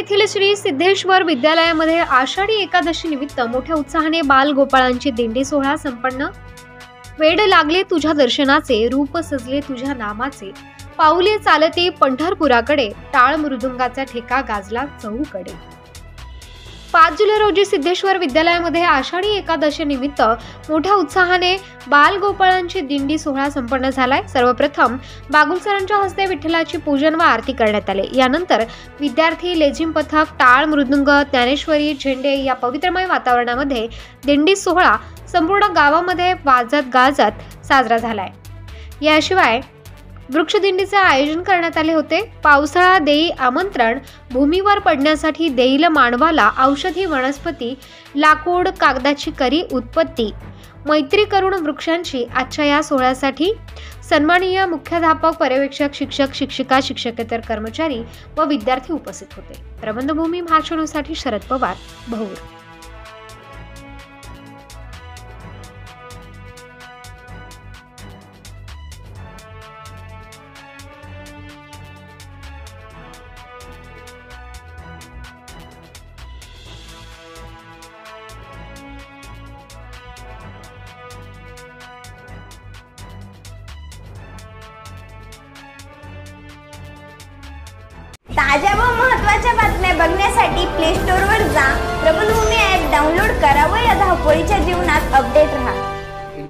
येथील श्री सिद्धेश्वर विद्यालयामध्ये आषाढी एकादशी निमित्त मोठ्या उत्साहाने बाल गोपाळांची दिंडी सोहळा संपन्न। वेड लागले तुझ्या दर्शनाचे, रूप सजले तुझ्या नामाचे, पाऊले चालते पंढरपुराकडे, टाळ मृदुंगाचा ठेका गाजला चहूकडे। 5 जुलै रोजी सिद्धेश्वर विद्यालयामध्ये आषाढी एकादशी निमित्त मोठ्या उत्साहाने बाल गोपाळांची दिंडी सोहळा संपन्न झालाय। सर्वप्रथम बागुल सरांच्या हस्ते विठ्ठलाची पूजन व आरती करण्यात आले। यानंतर विद्यार्थी, लेझिम पथक, टाळ मृदुंग, ज्ञानेश्वरी, झेंडे या पवित्रमय वातावरणामध्ये दिंडी सोहळा संपूर्ण गावामध्ये वाजत गाजत साजरा झालाय। याशिवाय वृक्षदिंडीचे आयोजन करण्यात आले होते। पावसाळा देई आमंत्रण, भूमीवर पडण्यासाठी देईल मानवाला, औषधी वनस्पती, लाकूड कागदाची करी उत्पत्ती, मैत्री करून वृक्षांची। आजच्या या सोहळ्यासाठी सन्माननीय मुख्याध्यापक, पर्यवेक्षक, शिक्षक, शिक्षिका, शिक्षकेतर कर्मचारी व विद्यार्थी उपस्थित होते। प्रबंधभूमी महाचनूसाठी शरद पवार, भौर। ताज्या व महत्त्वाच्या बातम्या बघण्यासाठी प्ले स्टोअरवर जा, प्रबंधभूमी ॲप डाउनलोड करा व या धावपळीच्या जीवनात अपडेट रहा।